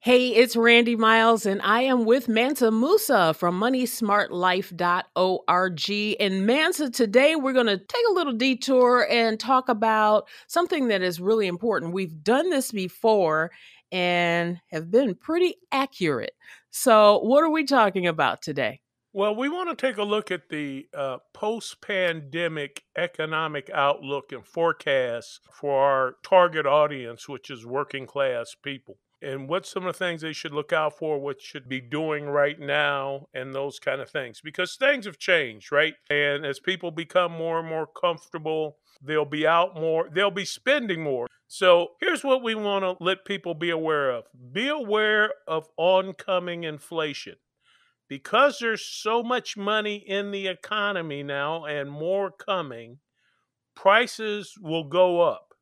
Hey, it's Randy Miles, and I am with Mansa Musa from moneysmartlife.org. And Mansa, today we're going to take a little detour and talk about something that is really important. We've done this before and have been pretty accurate. So, what are we talking about today? Well, we want to take a look at the post pandemic economic outlook and forecasts for our target audience, which is working class people. And what some of the things they should look out for, what should be doing right now, and those kind of things. Because things have changed, right? And as people become more and more comfortable, they'll be out more, they'll be spending more. So here's what we want to let people be aware of: be aware of oncoming inflation because there's so much money in the economy now and more coming. Prices will go up,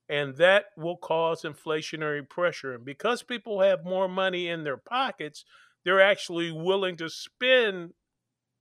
and that will cause inflationary pressure. And because people have more money in their pockets, they're actually willing to spend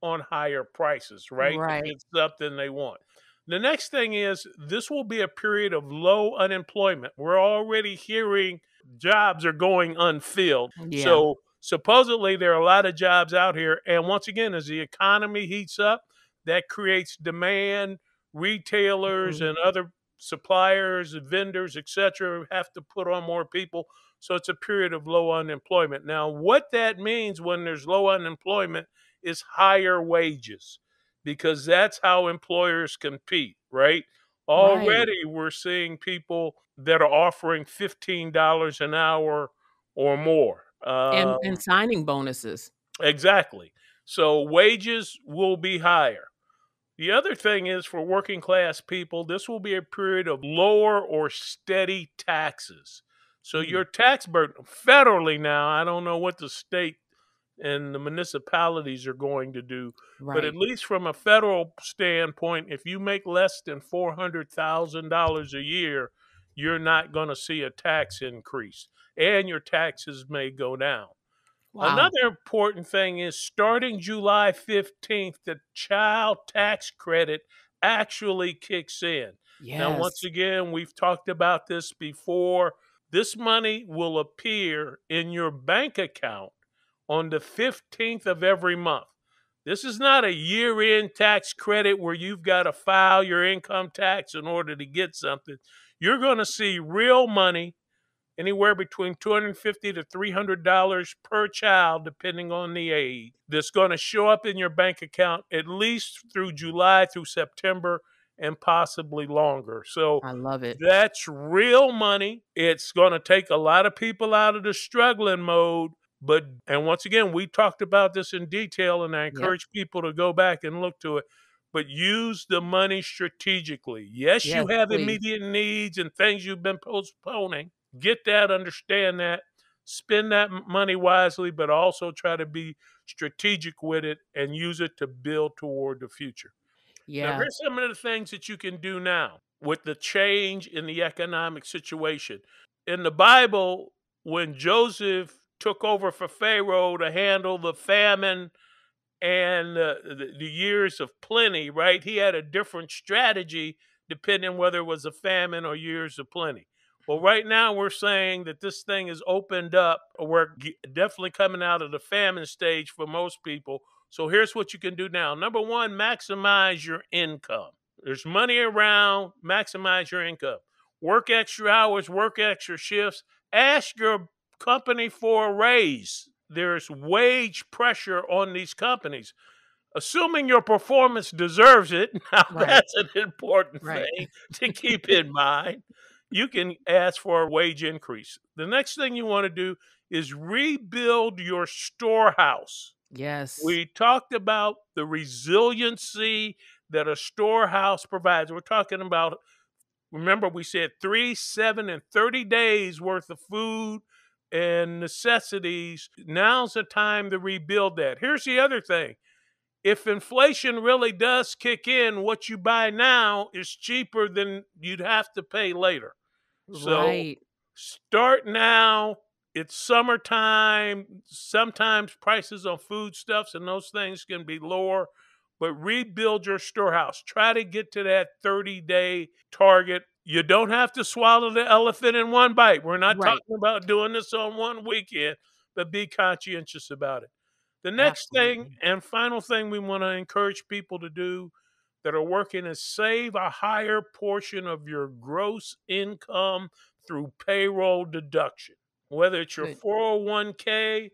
on higher prices, right? To Right. get something they want. The next thing is this will be a period of low unemployment. We're already hearing jobs are going unfilled. Yeah. So supposedly there are a lot of jobs out here. And once again, as the economy heats up, that creates demand. Retailers Mhm. and other suppliers, vendors, etc., have to put on more people. So it's a period of low unemployment. Now, what that means when there's low unemployment is higher wages because that's how employers compete, right? Right. Already we're seeing people that are offering $15 an hour or more. And signing bonuses. Exactly. So wages will be higher. The other thing is for working class people, this will be a period of lower or steady taxes. So Mm. your tax burden federally now, I don't know what the state and the municipalities are going to do. But at Right. least from a federal standpoint, if you make less than $400,000 a year, you're not going to see a tax increase, and your taxes may go down. Wow. Another important thing is starting July 15th, the child tax credit actually kicks in. Now, once Yes. again, we've talked about this before. This money will appear in your bank account on the 15th of every month. This is not a year end tax credit where you've got to file your income tax in order to get something. You're going to see real money anywhere between $250 to $300 per child, depending on the age, that's going to show up in your bank account at least through July through September and possibly longer. So I love it. that's real money. It's going to take a lot of people out of the struggling mode. But, and once again, we talked about this in detail, and I Yep. encourage people to go back and look to it. But use the money strategically. Yes, you Yes, have please. immediate needs and things you've been postponing. Get that, understand that, spend that money wisely, but also try to be strategic with it and use it to build toward the future. Now, Yeah. here's some of the things that you can do now with the change in the economic situation. In the Bible, when Joseph took over for Pharaoh to handle the famine and the years of plenty, right? He had a different strategy depending whether it was a famine or years of plenty. Well, right now we're saying that this thing is opened up. We're definitely coming out of the famine stage for most people. So here's what you can do now. Number one, maximize your income. There's money around, maximize your income. Work extra hours, work extra shifts. Ask your company for a raise. There's wage pressure on these companies. Assuming your performance deserves it, now Right. that's an important Right. thing to keep in mind. You can ask for a wage increase. The next thing you want to do is rebuild your storehouse. Yes. We talked about the resiliency that a storehouse provides. We're talking about, remember, we said 3, 7, and 30 days worth of food and necessities. Now's the time to rebuild that. Here's the other thing: if inflation really does kick in, what you buy now is cheaper than you'd have to pay later. So Right. start now. It's summertime. Sometimes prices on foodstuffs and those things can be lower, but rebuild your storehouse. Try to get to that 30-day target You don't have to swallow the elephant in one bite. We're not Right. talking about doing this on one weekend, but be conscientious about it. The next thing Absolutely. and final thing we want to encourage people to do that are working is save a higher portion of your gross income through payroll deduction. Whether it's your Good. 401k,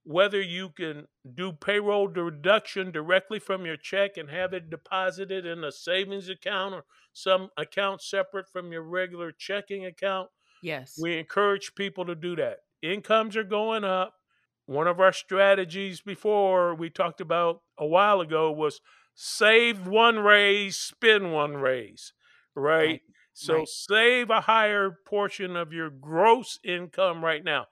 whether you can do payroll deduction directly from your check and have it deposited in a savings account or some account separate from your regular checking account, Yes. we encourage people to do that. Incomes are going up. One of our strategies before we talked about a while ago was save one raise, spend one raise, right? Right. So Right. save a higher portion of your gross income right now.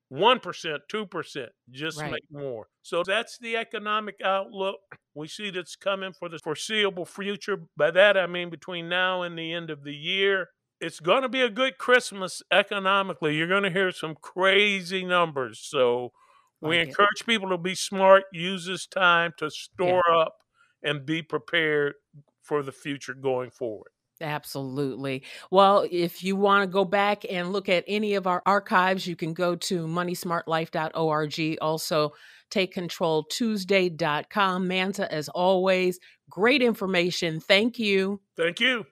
1%, 2%, just Right. make more. So that's the economic outlook we see that's coming for the foreseeable future. By that, I mean between now and the end of the year. It's going to be a good Christmas economically. You're going to hear some crazy numbers. So we Like it. encourage people to be smart, use this time to Yeah. store up and be prepared for the future going forward. Absolutely. Well, if you want to go back and look at any of our archives, you can go to moneysmartlife.org. Also, takecontroltuesday.com. Mansa, as always, great information. Thank you. Thank you.